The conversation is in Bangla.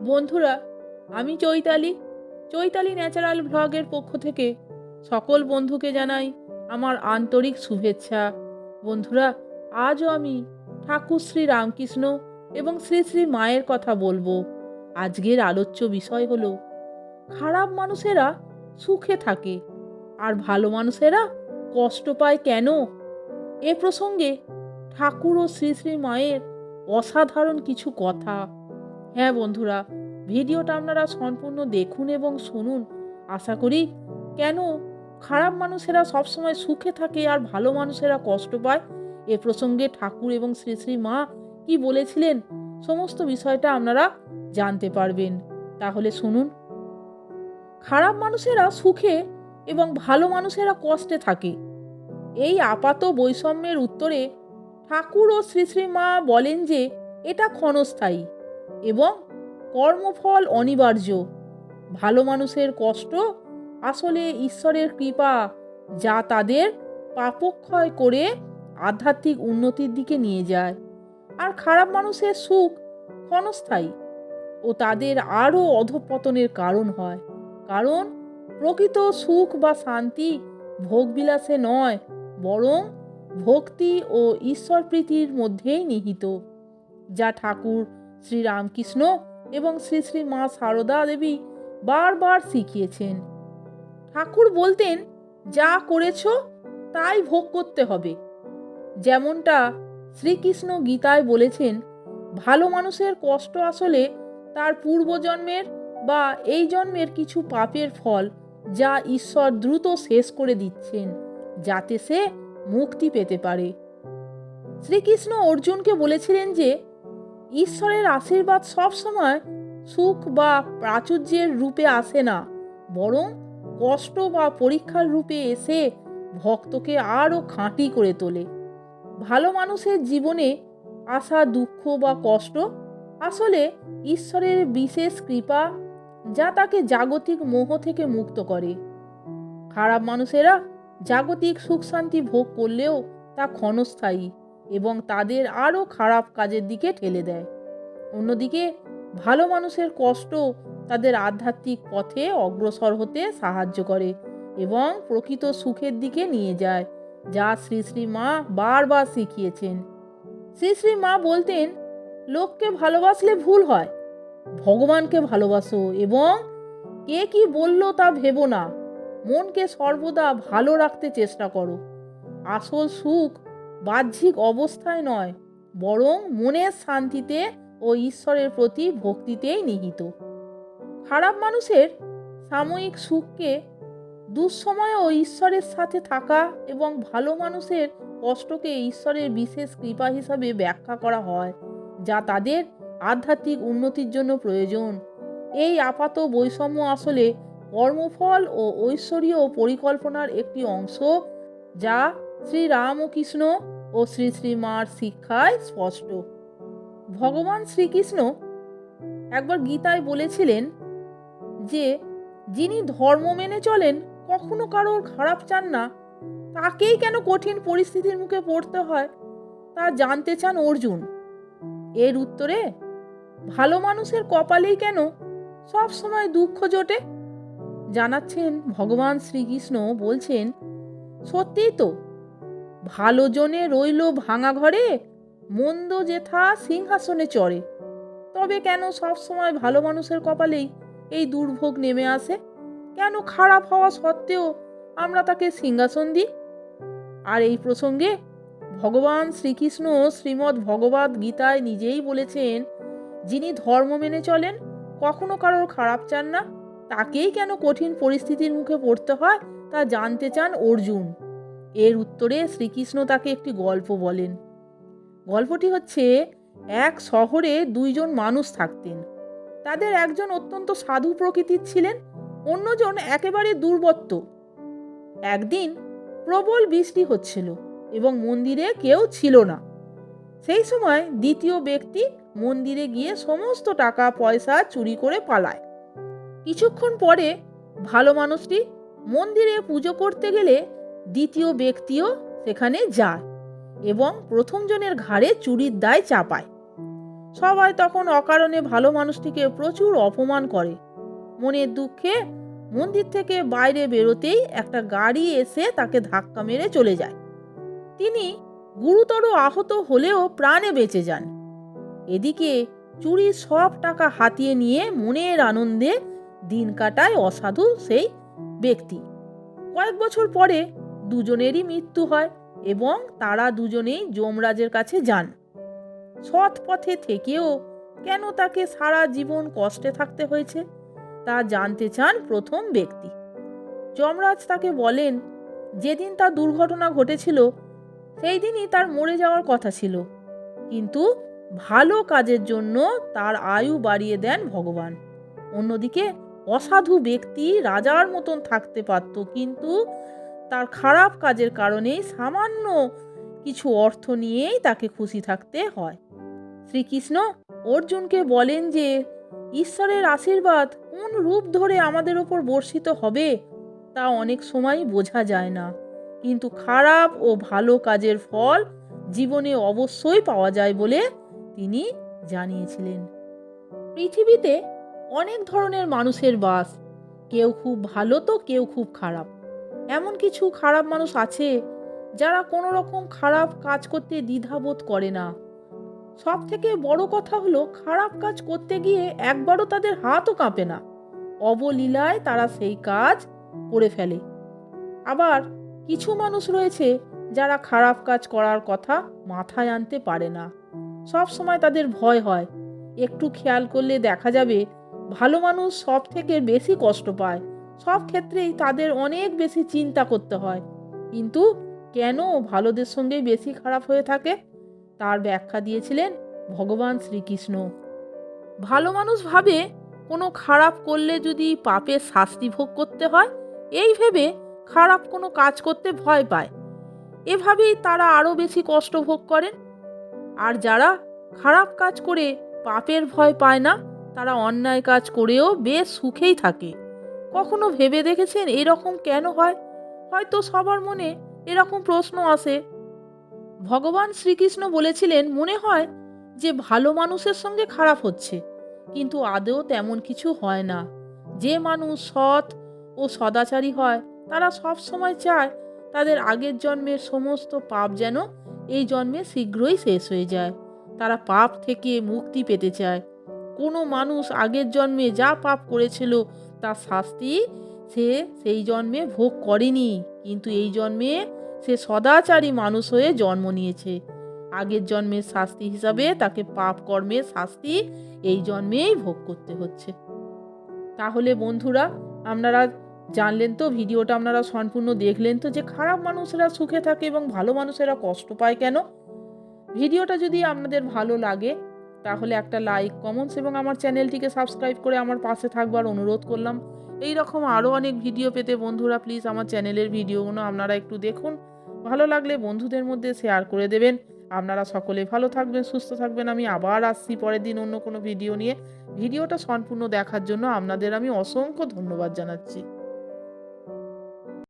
বন্ধুরা, আমি চৈতালি। চৈতালি ন্যাচারাল ভ্লগের পক্ষ থেকে সকল বন্ধুকে জানাই আমার আন্তরিক শুভেচ্ছা। বন্ধুরা, আজও আমি ঠাকুর শ্রী রামকৃষ্ণ এবং শ্রী শ্রী মায়ের কথা বলবো। আজকের আলোচ্য বিষয় হলো খারাপ মানুষেরা সুখে থাকে আর ভালো মানুষেরা কষ্ট পায় কেন। এ প্রসঙ্গে ঠাকুর ও শ্রী শ্রী মায়ের অসাধারণ কিছু কথা। হ্যাঁ বন্ধুরা, ভিডিওটা আপনারা সম্পূর্ণ দেখুন এবং শুনুন। আশা করি কেন খারাপ মানুষেরা সবসময় সুখে থাকে আর ভালো মানুষেরা কষ্ট পায়, এ প্রসঙ্গে ঠাকুর এবং শ্রী শ্রী মা কি বলেছিলেন, সমস্ত বিষয়টা আপনারা জানতে পারবেন। তাহলে শুনুন। খারাপ মানুষেরা সুখে এবং ভালো মানুষেরা কষ্টে থাকে, এই আপাত বৈষম্যের উত্তরে ঠাকুর ও শ্রী শ্রী মা বলেন যে এটা ক্ষণস্থায়ী এবং কর্মফল অনিবার্য। ভালো মানুষের কষ্ট আসলে ঈশ্বরের কৃপা, যা তাদের পাপক্ষয় করে আধ্যাত্মিক উন্নতির দিকে নিয়ে যায়। আর খারাপ মানুষের সুখ ক্ষণস্থায়ী ও তাদের আরও অধঃপতনের কারণ হয়। কারণ প্রকৃত সুখ বা শান্তি ভোগবিলাসে নয়, বরং ভক্তি ও ঈশ্বর প্রীতির মধ্যেই নিহিত, যা ঠাকুর শ্রী রামকৃষ্ণ এবং শ্রী শ্রী মা সারদা দেবী বারবার শিখিয়েছেন। ঠাকুর বলতেন, যা করেছ তাই ভোগ করতে হবে। যেমনটা শ্রীকৃষ্ণ গীতায় বলেছেন, ভালো মানুষের কষ্ট আসলে তার পূর্বজন্মের বা এই জন্মের কিছু পাপের ফল, যা ঈশ্বর দ্রুত শেষ করে দিচ্ছেন যাতে সে মুক্তি পেতে পারে। শ্রীকৃষ্ণ অর্জুনকে বলেছিলেন যে ঈশ্বরের আশীর্বাদ সবসময় সুখ বা প্রাচুর্যের রূপে আসে না, বরং কষ্ট বা পরীক্ষার রূপে এসে ভক্তকে আরও খাঁটি করে তোলে। ভালো মানুষের জীবনে আসা দুঃখ বা কষ্ট আসলে ঈশ্বরের বিশেষ কৃপা, যা তাকে জাগতিক মোহ থেকে মুক্ত করে। খারাপ মানুষেরা জাগতিক সুখ শান্তি ভোগ করলেও তা ক্ষণস্থায়ী এবং তাদের আরও খারাপ কাজের দিকে ঠেলে দেয়। অন্যদিকে ভালো মানুষের কষ্ট তাদের আধ্যাত্মিক পথে অগ্রসর হতে সাহায্য করে এবং প্রকৃত সুখের দিকে নিয়ে যায়, যা শ্রী শ্রী মা বারবার শিখিয়েছেন। শ্রী শ্রী মা বলতেন, লোককে ভালোবাসলে ভুল হয়, ভগবানকে ভালোবাসো এবং কে কি বলল তা ভেবো না, মনকে সর্বদা ভালো রাখতে চেষ্টা করো। আসল সুখ বাহ্যিক অবস্থায় নয়, বরং মনের শান্তিতে ও ঈশ্বরের প্রতি ভক্তিতেই নিহিত। খারাপ মানুষের সাময়িক সুখকে দুঃসময়েও ঈশ্বরের সাথে থাকা এবং ভালো মানুষের কষ্টকে ঈশ্বরের বিশেষ কৃপা হিসাবে ব্যাখ্যা করা হয়, যা তাদের আধ্যাত্মিক উন্নতির জন্য প্রয়োজন। এই আপাত বৈষম্য আসলে কর্মফল ও ঐশ্বরীয় পরিকল্পনার একটি অংশ, যা শ্রী রামকৃষ্ণ ও শ্রী শ্রী মার শিক্ষায় স্পষ্ট। ভগবান শ্রীকৃষ্ণ একবার গীতায় বলেছিলেন যে যিনি ধর্ম মেনে চলেন, কখনো কারোর খারাপ চান না, তাকেই কেন কঠিন পরিস্থিতির মুখে পড়তে হয় তা জানতে চান অর্জুন। এর উত্তরে ভালো মানুষের কপালেই কেন সব সময় দুঃখ জোটে জানাচ্ছেন ভগবান শ্রীকৃষ্ণ। বলছেন, সত্যিই তো, ভালো জনে রইল ভাঙা ঘরে, মন্দ যেথা সিংহাসনে চড়ে। তবে কেন সব সময় ভালো মানুষের কপালেই এই দুর্ভোগ নেমে আসে? কেন খারাপ হওয়া সত্ত্বেও আমরা তাকে সিংহাসন দিই? আর এই প্রসঙ্গে ভগবান শ্রীকৃষ্ণ শ্রীমদ্ ভগবদ্ গীতায় নিজেই বলেছেন, যিনি ধর্ম মেনে চলেন, কখনো কারোর খারাপ চান না, তাকেই কেন কঠিন পরিস্থিতির মুখে পড়তে হয় তা জানতে চান অর্জুন। এর উত্তরে শ্রীকৃষ্ণ তাকে একটি গল্প বলেন। গল্পটি হচ্ছে, এক শহরে দুইজন মানুষ থাকতেন। তাদের একজন অত্যন্ত সাধু প্রকৃতির ছিলেন, অন্যজন একেবারে দুর্বৃত্ত। একদিন প্রবল বৃষ্টি হচ্ছিল এবং মন্দিরে কেউ ছিল না। সেই সময় দ্বিতীয় ব্যক্তি মন্দিরে গিয়ে সমস্ত টাকা পয়সা চুরি করে পালায়। কিছুক্ষণ পরে ভালো মানুষটি মন্দিরে পুজো করতে গেলে দ্বিতীয় ব্যক্তিও সেখানে যায় এবং প্রথম জনের ঘাড়ে চুরির দায় চাপায়। সবাই তখন অকারণে ভালো মানুষটিকে প্রচুর অপমান করে। মনের দুঃখে মন্দির থেকে বাইরে বেরোতেই একটা গাড়ি এসে তাকে ধাক্কা মেরে চলে যায়। তিনি গুরুতর আহত হলেও প্রাণে বেঁচে যান। এদিকে চুরির সব টাকা হাতিয়ে নিয়ে মনের আনন্দে দিন কাটায় অসাধু সেই ব্যক্তি। কয়েক বছর পরে দুজনেরই মৃত্যু হয় এবং তারা দুজনেই যমরাজের কাছে যান। সৎ পথে থেকেও কেন তাকে সারা জীবন কষ্টে থাকতে হয়েছে তা জানতে চান প্রথম ব্যক্তি। যমরাজ তাকে বলেন, যেদিন তার দুর্ঘটনা ঘটেছিল সেই দিনই তার মরে যাওয়ার কথা ছিল, কিন্তু ভালো কাজের জন্য তার আয়ু বাড়িয়ে দেন ভগবান। অন্যদিকে অসাধু ব্যক্তি রাজার মতন থাকতে পারত, কিন্তু তার খারাপ কাজের কারণেই সামান্য কিছু অর্থ নিয়েই তাকে খুশি থাকতে হয়। শ্রীকৃষ্ণ অর্জুনকে বলেন যে ঈশ্বরের আশীর্বাদ কোন রূপ ধরে আমাদের ওপর বর্ষিত হবে তা অনেক সময় বোঝা যায় না, কিন্তু খারাপ ও ভালো কাজের ফল জীবনে অবশ্যই পাওয়া যায় বলে তিনি জানিয়েছিলেন। পৃথিবীতে অনেক ধরনের মানুষের বাস, কেউ খুব ভালো তো কেউ খুব খারাপ। এমন কিছু খারাপ মানুষ আছে যারা কোনো রকম খারাপ কাজ করতে দ্বিধাবোধ করে না। সব থেকে বড় কথা হলো, খারাপ কাজ করতে গিয়ে একবারও তাদের হাতও কাঁপে না, অবলীলায় তারা সেই কাজ করে ফেলে। আবার কিছু মানুষ রয়েছে যারা খারাপ কাজ করার কথা মাথায় আনতে পারে না, সব সময় তাদের ভয় হয়। একটু খেয়াল করলে দেখা যাবে ভালো মানুষ সব থেকে বেশি কষ্ট পায়, সব ক্ষেত্রেই তাদের অনেক বেশি চিন্তা করতে হয়। কিন্তু কেন ভালোদের সঙ্গেই বেশি খারাপ হয়ে থাকে তার ব্যাখ্যা দিয়েছিলেন ভগবান শ্রীকৃষ্ণ। ভালো মানুষ ভাবে কোনো খারাপ করলে যদি পাপের শাস্তি ভোগ করতে হয়, এই ভেবে খারাপ কোনো কাজ করতে ভয় পায়। এভাবেই তারা আরো বেশি কষ্ট ভোগ করেন। আর যারা খারাপ কাজ করে পাপের ভয় পায় না, তারা অন্যায় কাজ করেও বেশ সুখেই থাকে। কখনো ভেবে দেখেছেন এরকম কেন হয়? হয়তো সবার মনে এরকম প্রশ্ন আসে। ভগবান শ্রীকৃষ্ণ বলেছিলেন, মনে হয় যে ভালো মানুষের সঙ্গে খারাপ হচ্ছে, কিন্তু আদৌ তেমন কিছু হয় না। যে মানুষ সৎ ও সদাচারী হয় তারা সব সময় চায় তাদের আগের জন্মের সমস্ত পাপ যেন এই জন্মে শীঘ্রই শেষ হয়ে যায়। তারা পাপ থেকে মুক্তি পেতে চায়। কোনো মানুষ আগের জন্মে যা পাপ করেছিল তার শাস্তি সে সেই জন্মে ভোগ করেনি, কিন্তু এই জন্মে সে সদাচারী মানুষ হয়ে জন্ম নিয়েছে। আগের জন্মের শাস্তি হিসাবে তাকে পাপ কর্মের শাস্তি এই জন্মেই ভোগ করতে হচ্ছে। তাহলে বন্ধুরা, আপনারা জানলেন তো, ভিডিওটা আপনারা সম্পূর্ণ দেখলেন তো যে খারাপ মানুষেরা সুখে থাকে এবং ভালো মানুষেরা কষ্ট পায় কেন। ভিডিওটা যদি আপনাদের ভালো লাগে তাহলে একটা লাইক, কমেন্টস এবং আমার চ্যানেলটিকে সাবস্ক্রাইব করে আমার পাশে থাকবার অনুরোধ করলাম। এই রকম আরও অনেক ভিডিও পেতে বন্ধুরা প্লিজ আমার চ্যানেলের ভিডিওগুলো আপনারা একটু দেখুন। ভালো লাগলে বন্ধুদের মধ্যে শেয়ার করে দেবেন। আপনারা সকলে ভালো থাকবেন, সুস্থ থাকবেন। আমি আবার আসছি পরের দিন অন্য কোনো ভিডিও নিয়ে। ভিডিওটা সম্পূর্ণ দেখার জন্য আপনাদের আমি অসংখ্য ধন্যবাদ জানাচ্ছি।